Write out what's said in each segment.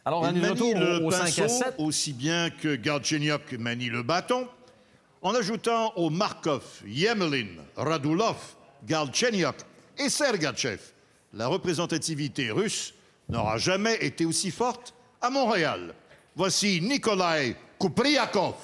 Alors, on Il est de manie retour le au 5 à pinceau 7. aussi bien que Galchenyuk manie le bâton, en ajoutant aux Markov, Yemelin, Radulov, Galchenyuk et Sergachev. La représentativité russe n'aura jamais été aussi forte à Montréal. Voici Nikolai Kupriakov.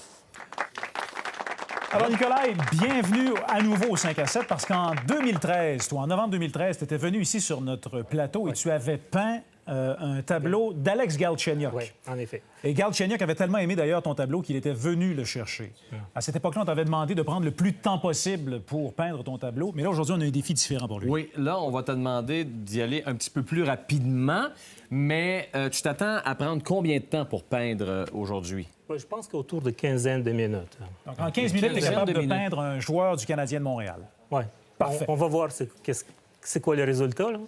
Alors, Nikolai, bienvenue à nouveau au 5 à 7 parce qu'en 2013, toi, en novembre 2013, tu étais venu ici sur notre plateau et tu avais peint un tableau d'Alex Galchenyuk. Oui, en effet. Et Galchenyuk avait tellement aimé d'ailleurs ton tableau qu'il était venu le chercher. À cette époque-là, on t'avait demandé de prendre le plus de temps possible pour peindre ton tableau, mais là, aujourd'hui, on a un défi différent pour lui. Oui, là, on va te demander d'y aller un petit peu plus rapidement, mais tu t'attends à prendre combien de temps pour peindre aujourd'hui? Oui, je pense qu'autour de quinzaine de minutes. Donc, en 15 minutes, tu es capable de peindre un joueur du Canadien de Montréal. Oui. Parfait. On va voir c'est quoi le résultat, là.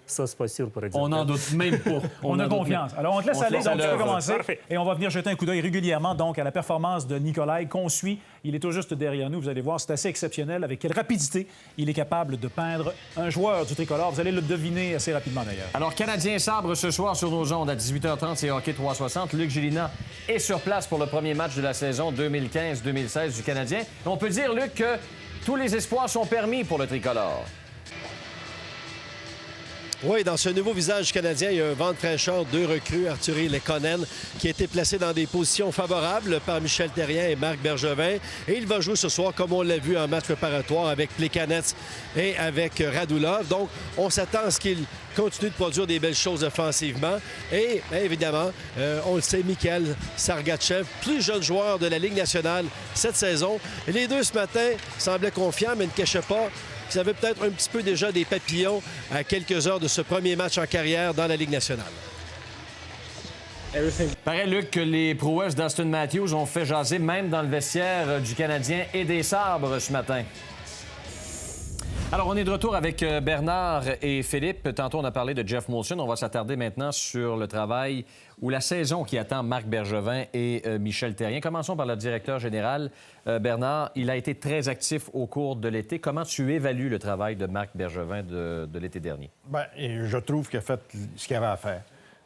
Ça, c'est pas sûr, par exemple. On n'en doute même pas. On a confiance. Alors, on te laisse aller, donc tu peux commencer. Parfait. Et on va venir jeter un coup d'œil régulièrement donc à la performance de Nikolai qu'on suit. Il est tout juste derrière nous. Vous allez voir, c'est assez exceptionnel avec quelle rapidité il est capable de peindre un joueur du tricolore. Vous allez le deviner assez rapidement, d'ailleurs. Alors, Canadien Sabre ce soir sur nos ondes à 18h30, c'est Hockey 360. Luc Gélina est sur place pour le premier match de la saison 2015-2016 du Canadien. On peut dire, Luc, que tous les espoirs sont permis pour le tricolore. Oui, dans ce nouveau visage canadien, il y a un vent de fraîcheur, 2 recrues, Arthurie Lekonen, qui a été placé dans des positions favorables par Michel Therrien et Marc Bergevin. Et il va jouer ce soir, comme on l'a vu en match préparatoire, avec Plekanec et avec Radulov. Donc, on s'attend à ce qu'il continue de produire des belles choses offensivement. Et, bien évidemment, on le sait, Mikhail Sergachev, plus jeune joueur de la Ligue nationale cette saison. Et les deux, ce matin, semblaient confiants, mais ne cachaient pas qu'ils avaient peut-être un petit peu déjà des papillons à quelques heures de ce premier match en carrière dans la Ligue nationale. Paraît, Luc, que les prouesses d'Auston Matthews ont fait jaser même dans le vestiaire du Canadien et des Sabres ce matin. Alors, on est de retour avec Bernard et Philippe. Tantôt, on a parlé de Jeff Molson. On va s'attarder maintenant sur le travail ou la saison qui attend Marc Bergevin et Michel Therrien. Commençons par le directeur général. Bernard, il a été très actif au cours de l'été. Comment tu évalues le travail de Marc Bergevin de l'été dernier? Bien, je trouve qu'il a fait ce qu'il avait à faire.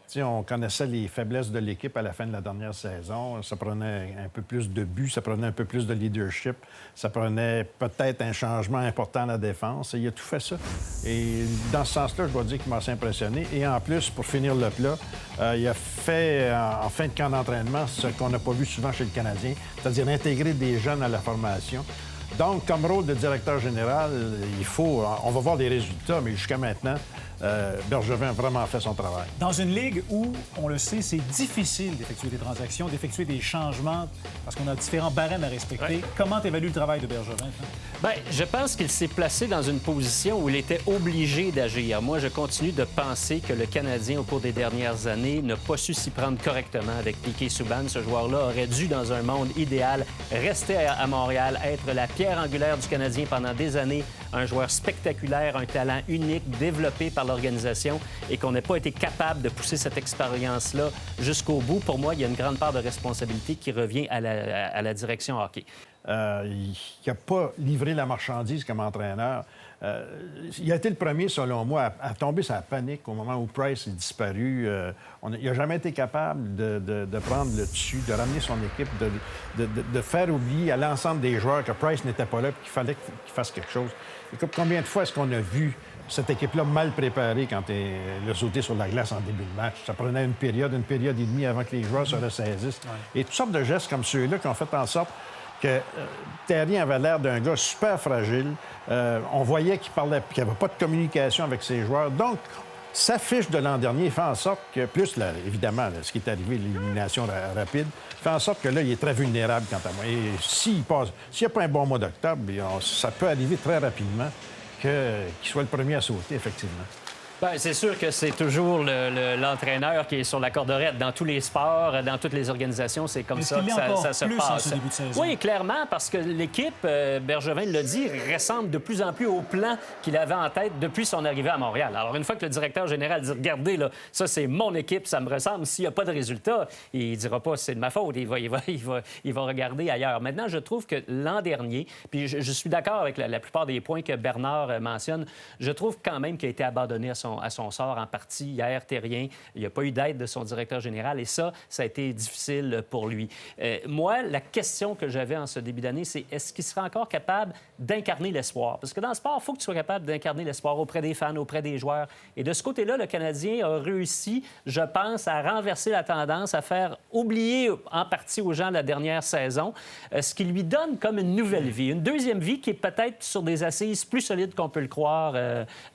Tu sais, on connaissait les faiblesses de l'équipe à la fin de la dernière saison. Ça prenait un peu plus de buts, ça prenait un peu plus de leadership, ça prenait peut-être un changement important à la défense. Et il a tout fait ça. Et dans ce sens-là, je dois dire qu'il m'a assez impressionné. Et en plus, pour finir le plat, il a fait en fin de camp d'entraînement ce qu'on n'a pas vu souvent chez le Canadien, c'est-à-dire intégrer des jeunes à la formation. Donc, comme rôle de directeur général, on va voir les résultats, mais jusqu'à maintenant, Bergevin a vraiment fait son travail. Dans une ligue où, on le sait, c'est difficile d'effectuer des transactions, d'effectuer des changements, parce qu'on a différents barèmes à respecter, comment tu évalues le travail de Bergevin? Bien, je pense qu'il s'est placé dans une position où il était obligé d'agir. Moi, je continue de penser que le Canadien, au cours des dernières années, n'a pas su s'y prendre correctement avec Piquet Subban. Ce joueur-là aurait dû, dans un monde idéal, rester à Montréal, être la pierre angulaire du Canadien pendant des années, un joueur spectaculaire, un talent unique, développé par l'organisation et qu'on n'ait pas été capable de pousser cette expérience-là jusqu'au bout. Pour moi, il y a une grande part de responsabilité qui revient à la direction hockey. Il n'a pas livré la marchandise comme entraîneur. Il a été le premier, selon moi, à tomber sur la panique au moment où Price est disparu. Il n'a jamais été capable de prendre le dessus, de ramener son équipe, de faire oublier à l'ensemble des joueurs que Price n'était pas là et qu'il fallait qu'il fasse quelque chose. Écoute, combien de fois est-ce qu'on a vu cette équipe-là mal préparée quand elle a sauté sur la glace en début de match? Ça prenait une période et demie avant que les joueurs se ressaisissent. Et toutes sortes de gestes comme ceux-là qui ont fait en sorte que Therrien avait l'air d'un gars super fragile. On voyait qu'il n'y avait pas de communication avec ses joueurs. Donc, sa fiche de l'an dernier fait en sorte que, plus évidemment, ce qui est arrivé, l'élimination rapide, fait en sorte que là, il est très vulnérable quant à moi. Et s'il n'y a pas un bon mois d'octobre, ça peut arriver très rapidement qu'il soit le premier à sauter, effectivement. Bien, c'est sûr que c'est toujours l'entraîneur qui est sur la corde raide. Dans tous les sports, dans toutes les organisations, c'est comme ça que ça se passe. En ce début de saison? Oui, clairement, parce que l'équipe, Bergevin l'a dit, ressemble de plus en plus au plan qu'il avait en tête depuis son arrivée à Montréal. Alors, une fois que le directeur général dit « Regardez, là, ça, c'est mon équipe, ça me ressemble. S'il n'y a pas de résultat, il ne dira pas « C'est de ma faute. » Il va regarder ailleurs. Maintenant, je trouve que l'an dernier, puis je suis d'accord avec la plupart des points que Bernard mentionne, je trouve quand même qu'il a été abandonné à à son sort en partie hier, Terrien. Il n'y a pas eu d'aide de son directeur général et ça a été difficile pour lui. Moi, la question que j'avais en ce début d'année, c'est est-ce qu'il sera encore capable d'incarner l'espoir? Parce que dans le sport, il faut que tu sois capable d'incarner l'espoir auprès des fans, auprès des joueurs. Et de ce côté-là, le Canadien a réussi, je pense, à renverser la tendance, à faire oublier en partie aux gens la dernière saison, ce qui lui donne comme une nouvelle vie, une deuxième vie qui est peut-être sur des assises plus solides qu'on peut le croire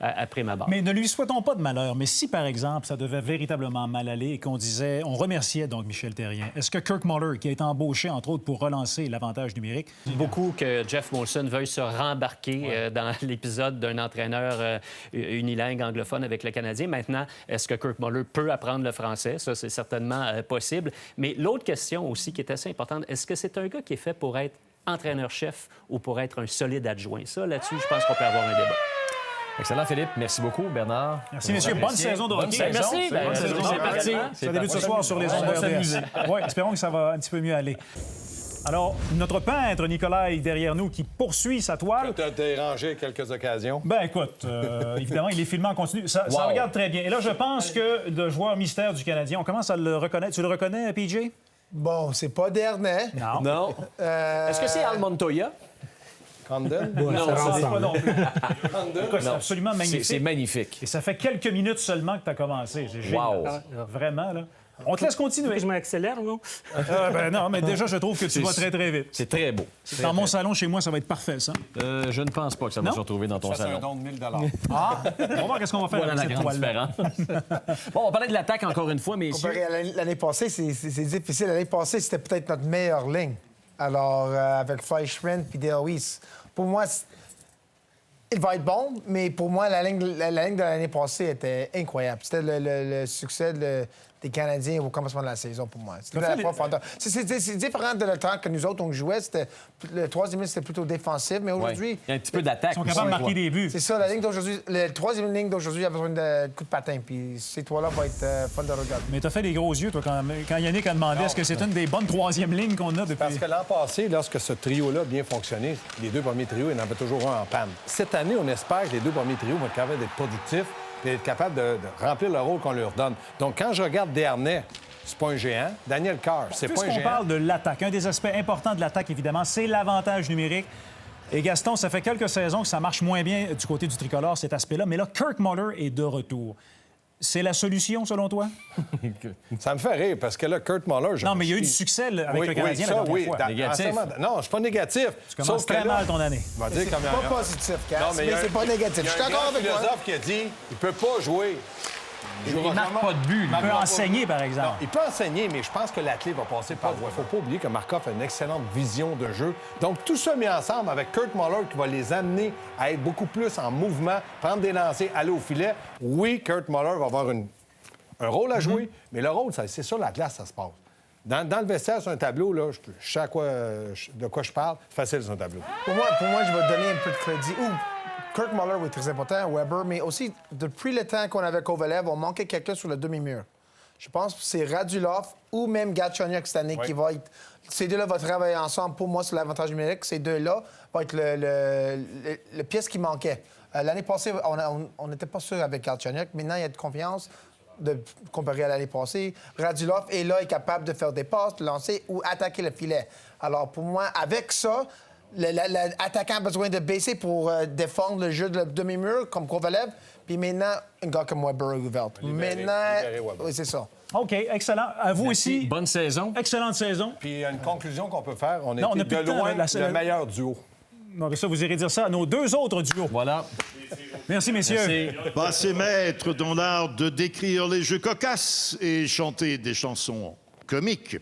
après ma barre. Mais ne lui souhaitons pas de malheur. Mais si, par exemple, ça devait véritablement mal aller et qu'on disait, on remerciait donc Michel Terrien, est-ce que Kirk Muller, qui a été embauché, entre autres, pour relancer l'avantage numérique... Beaucoup que Jeff Molson veuille se rembarquer dans l'épisode d'un entraîneur unilingue anglophone avec le Canadien. Maintenant, est-ce que Kirk Muller peut apprendre le français? Ça, c'est certainement possible. Mais l'autre question aussi qui est assez importante, est-ce que c'est un gars qui est fait pour être entraîneur-chef ou pour être un solide adjoint? Ça, là-dessus, je pense qu'on peut avoir un débat. Excellent, Philippe. Merci beaucoup, Bernard. Merci, messieurs. Bonne saison de hockey. Merci. Bonne saison. C'est parti. Ça débute ce soir sur les ondes RDS. Oui, espérons que ça va un petit peu mieux aller. Alors, notre peintre, Nicolas, derrière nous, qui poursuit sa toile. Tu as dérangé quelques occasions. Ben écoute, évidemment, il est filmé en continu. Ça regarde très bien. Et là, je pense que le joueur mystère du Canadien, on commence à le reconnaître. Tu le reconnais, PJ? Bon, c'est pas Dernay. Non. Est-ce que c'est Al Montoya? Camden? Non, ça n'est pas non plus. C'est absolument magnifique. C'est magnifique. Et ça fait quelques minutes seulement que tu as commencé. C'est génial. Vraiment, là. On te laisse continuer. Je m'accélère, non? Non, mais déjà, je trouve que tu vas très, très vite. C'est très beau. Dans mon salon, chez moi, ça va être parfait, ça. Je ne pense pas que ça va se retrouver dans ton Ça, c'est un salon. don de 1 000 On va voir qu'est-ce qu'on va faire Voilà la avec cette grande toile-là. différence. Bon, on parlait de l'attaque encore une fois, messieurs. Comparé à l'année passée, c'est difficile. L'année passée, c'était peut-être notre meilleure ligne. Alors, avec Fleischmann puis Dale Weiss. Pour moi, il va être bon, mais pour moi, la ligne de l'année passée était incroyable. C'était le succès des Canadiens au commencement de la saison pour moi. C'était la profondeur. C'est différent de le temps que nous autres, on jouait. Le troisième ligne, c'était plutôt défensif, mais aujourd'hui... Il y a un petit peu d'attaque. Ils sont capables de marquer des buts. C'est ça, la ligne d'aujourd'hui. La troisième ligne d'aujourd'hui a besoin de coups de patin, puis ces trois-là vont être fun de regarder. Mais t'as fait des gros yeux, toi, quand Yannick a demandé est-ce que c'est une des bonnes troisième lignes qu'on a depuis... Parce que l'an passé, lorsque ce trio-là a bien fonctionné, les deux premiers trios, il y en avait toujours un en panne. Cette année, on espère que les deux premiers trios vont être capables d'être productifs et être capables de remplir le rôle qu'on leur donne. Donc, quand je regarde Dernay, c'est pas un géant. Daniel Carr, c'est pas un géant. Puisqu'on parle de l'attaque, un des aspects importants de l'attaque, évidemment, c'est l'avantage numérique. Et Gaston, ça fait quelques saisons que ça marche moins bien du côté du tricolore, cet aspect-là. Mais là, Kirk Muller est de retour. C'est la solution, selon toi? Ça me fait rire, parce que là, Kurt Muller... Non, mais il y a eu du succès avec le Canadien la dernière fois. Négatif. Non, je suis pas négatif. Tu commences très mal ton année. C'est pas positif, Cass, mais c'est pas négatif. Je suis d'accord avec toi. Il y a un philosophe qui a dit il peut pas jouer. Il ne marque pas de but. Il peut enseigner, par exemple. Non, il peut enseigner, mais je pense que l'athlète va passer par voie. Il ne faut pas oublier que Markov a une excellente vision de jeu. Donc, tout ça mis ensemble avec Kurt Muller qui va les amener à être beaucoup plus en mouvement, prendre des lancers, aller au filet. Oui, Kurt Muller va avoir un rôle à jouer, mais le rôle, c'est sur la glace, ça se passe. Dans le vestiaire, sur un tableau, là, je sais de quoi je parle. C'est facile sur un tableau. Pour moi, je vais donner un peu de crédit. Kirk Muller, oui, très important, Weber, mais aussi, depuis le temps qu'on avait Kovalev, on manquait quelqu'un sur le demi-mur. Je pense que c'est Radulov ou même Galchenyuk cette année qui va être... Ces deux-là vont travailler ensemble, pour moi, sur l'avantage numérique. Ces deux-là vont être le pièce qui manquait. L'année passée, on n'était pas sûr avec Galchenyuk. Maintenant, il y a de confiance comparé à l'année passée. Radulov est là, est capable de faire des passes, de lancer ou attaquer le filet. Alors, pour moi, avec ça... L'attaquant a besoin de baisser pour défendre le jeu de la demi-mur, comme Kovalev. Puis maintenant, un gars comme Weber ou Velt. Maintenant, oui, c'est ça. OK, excellent. À vous aussi. Bonne saison. Excellente saison. Puis, il y a une conclusion qu'on peut faire. On Non, on était a plus de de temps, loin la- le meilleur duo. Non, mais ça, vous irez dire ça à nos deux autres duos. Voilà. Merci, messieurs. Merci. Passez maître dans l'art de décrire les jeux cocasses et chanter des chansons comiques.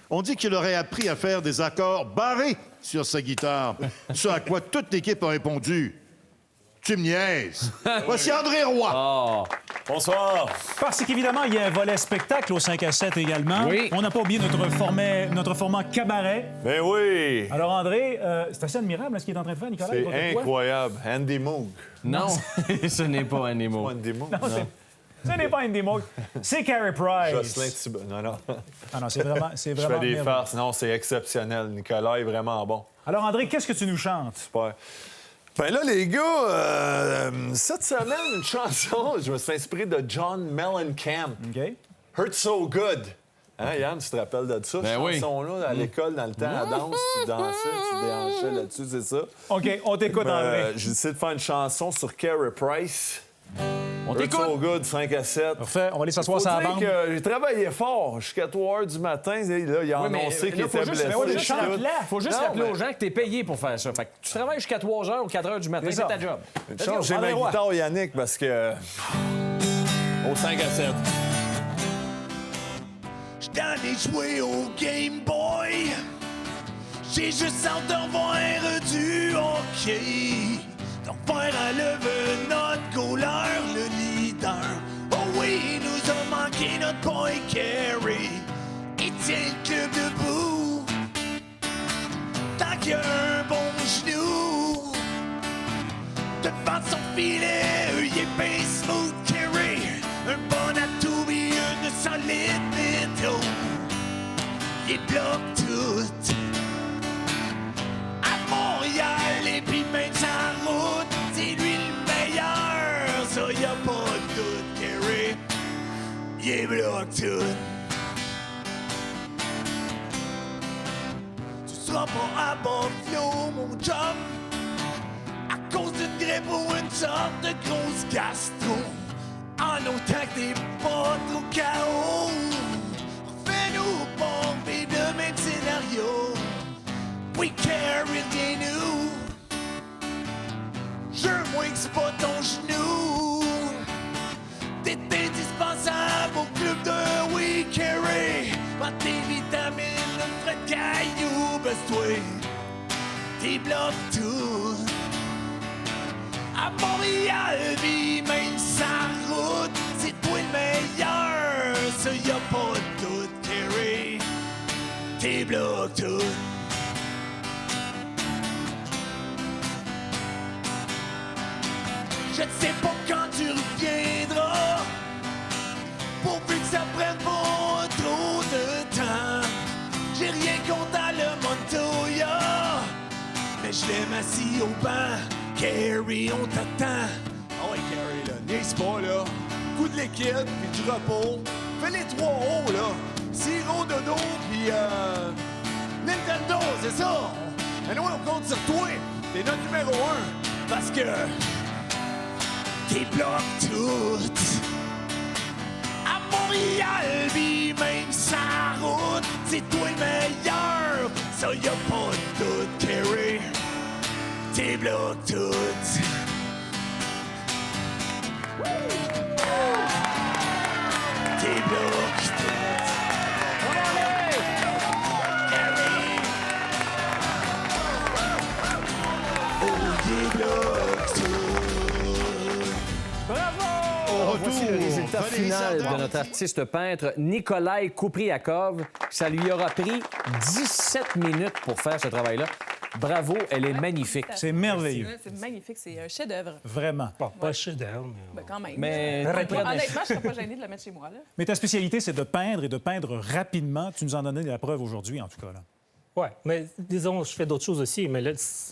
On dit qu'il aurait appris à faire des accords barrés sur sa guitare, ce à quoi toute l'équipe a répondu « Tu me niaises ». Voici André Roy. Oh. Bonsoir. Parce qu'évidemment, il y a un volet spectacle au 5 à 7 également. Oui. On n'a pas oublié notre format cabaret. Ben oui. Alors, André, c'est assez admirable ce qu'il est en train de faire, Nicolas. C'est il va de quoi? incroyable. Andy Moog. Non, ce n'est pas un émo. Andy Moog. Non, ce n'est pas Andy Moog. C'est Carey Price. Jocelyn Thibault. Non. Ah non, c'est vraiment Je fais des merveilleux. farces. Non, c'est exceptionnel. Nicolas est vraiment bon. Alors, André, qu'est-ce que tu nous chantes? Super. Ben là, les gars, cette semaine, une chanson, je me suis inspiré de John Mellencamp. OK. Hurt So Good. Hein, Yann, tu te rappelles de ça? Ben cette oui. chanson-là, à l'école, dans le temps, à danse, tu dansais, tu déhanchais là-dessus, c'est ça? OK, on t'écoute, André. J'ai décidé de faire une chanson sur Carey Price. On Hurt So t'écoute. Good, 5 à 7. Parfait, on va aller s'asseoir Faut sur la dire bande. que j'ai travaillé fort jusqu'à 3 h du matin. Là, il a Oui, mais annoncé qu'il là, était faut juste, blessé. faut juste tout. rappeler, faut juste Non, rappeler mais- aux gens que t'es payé pour faire ça. Fait que tu travailles jusqu'à 3 h ou 4 h du matin, c'est ça. ta job. Une Let's chance, go, j'ai ma André Roy. guitare, Yannick, parce que... Au 5 à 7. J't'en ai joué au Game Boy. J'ai juste hâte de voir du hockey. Ton père enlève notre goaler, le leader. Oh oui, il nous a manqué notre boy Carey. Il tient le club debout. Tant qu'il y a un bon genou. Devant son filet, il est bien smooth Carey. Un bon atout et une solide méthode. Il bloque tout. À Montréal et puis même sa route, c'est lui le meilleur. Ça y a pas de doute, Carey. Il bloque tout. Tu seras pas à Buffalo, mon chum, à cause d'une grippe ou une sorte de grosse gastro. En autant que t'es pas trop KO, fais-nous bomber le même scénario. We carry des nous. Jure-moi que c'est pas ton genou. T'es indispensable au club de We Carry. Pas tes vitamines, le frais de caillou, baisse-toi. T'es bloque tout. À Montréal, vie, même sa route, c'est toi le meilleur. Ça y a pas de doute, Carey. T'es bloque tout. Je ne sais pas quand tu reviendras, pourvu que ça prenne pas trop de temps. J'ai rien contre le Montoya, mais je l'aime assis au banc. Carey, on t'attend. Ah ouais, Carey, là, niaise pas, là. Coup de liquide, puis du repos. Fais les 3 hauts, là. Sirop dodo, puis Nintendo, c'est ça. Mais nous, on compte sur toi. T'es notre numéro 1. Parce que t'es bloque tout. À Montréal, vie, même sa route, c'est toi le meilleur. Ça y a pas de doute, Carey. T'es bloque tout. T'es bloque tout. Carey. Oh, t'es bloque tout. Voici le résultat Valérie final Sardin. de notre artiste peintre Nikolai Kupriakov. Ça lui aura pris 17 minutes pour faire ce travail-là. Bravo, elle est magnifique. C'est merveilleux. Ouais, c'est magnifique, c'est un chef-d'œuvre. Vraiment. Pas chef-d'œuvre, Ben, quand même. Mais Honnêtement, je ne serais pas gênée de le mettre chez moi. Là. Mais ta spécialité, c'est de peindre et de peindre rapidement. Tu nous en donnes la preuve aujourd'hui, en tout cas. Là. Oui, mais disons, je fais d'autres choses aussi, mais là,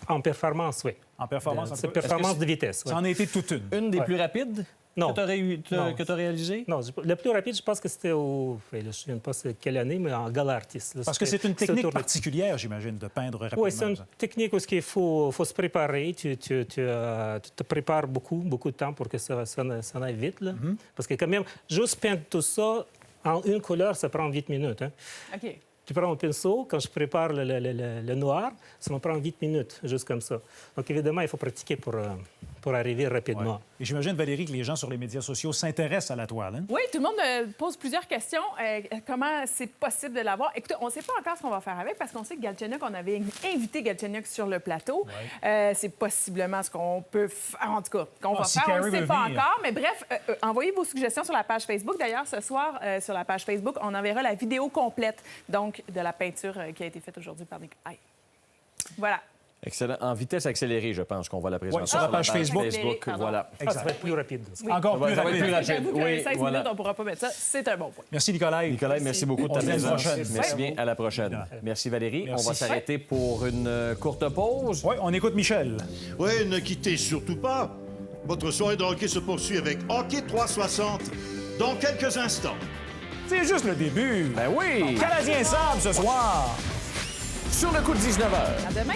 en performance, oui. En performance, en C'est tout cas. performance de vitesse. Ça en a été toute une. une des Ouais. plus rapides Non. que tu as réalisées? Non, le plus rapide, je pense que c'était au... Je ne me souviens pas c'est quelle année, mais en Gala Artist. Parce que c'est une technique particulière, j'imagine, de peindre rapidement. Oui, c'est une technique où il faut se préparer. Tu te prépares beaucoup de temps pour que ça aille vite. Là. Parce que quand même, juste peindre tout ça en une couleur, ça prend 8 minutes. Hein. OK. Tu prends un pinceau, quand je prépare le noir, ça me prend 8 minutes, juste comme ça. Donc, évidemment, il faut pratiquer pour arriver rapidement. Ouais. Et j'imagine, Valérie, que les gens sur les médias sociaux s'intéressent à la toile. Hein? Oui, tout le monde me pose plusieurs questions. Comment c'est possible de l'avoir? Écoutez, on ne sait pas encore ce qu'on va faire avec parce qu'on sait que Galchenyuk, on avait invité Galchenyuk sur le plateau. C'est possiblement ce qu'on peut faire, en tout cas, qu'on va si faire. On Carey ne sait veut pas venir. encore. Mais bref, envoyez vos suggestions sur la page Facebook. D'ailleurs, ce soir, sur la page Facebook, on enverra la vidéo complète donc de la peinture qui a été faite aujourd'hui par Nick. Voilà. Excellent. En vitesse accélérée, je pense qu'on va la présenter Oui, sur la page Facebook. Pardon. Voilà. Ça va être plus rapide. Encore plus Ça va être plus rapide. rapide. J'avoue que Oui, 16 voilà. minutes, on ne pourra pas mettre ça. C'est un bon point. Merci, Nicolas. Nicolas, merci beaucoup de On ta se dit à la présence. prochaine. Merci bien. À la prochaine. Merci, Valérie. Merci. On va s'arrêter pour une courte pause. Oui, on écoute Michel. Oui, ne quittez surtout pas. Votre soirée de hockey se poursuit avec Hockey 360 dans quelques instants. C'est juste le début. Ben oui! Canadien Sabre ce soir. Sur le coup de 19h. À demain.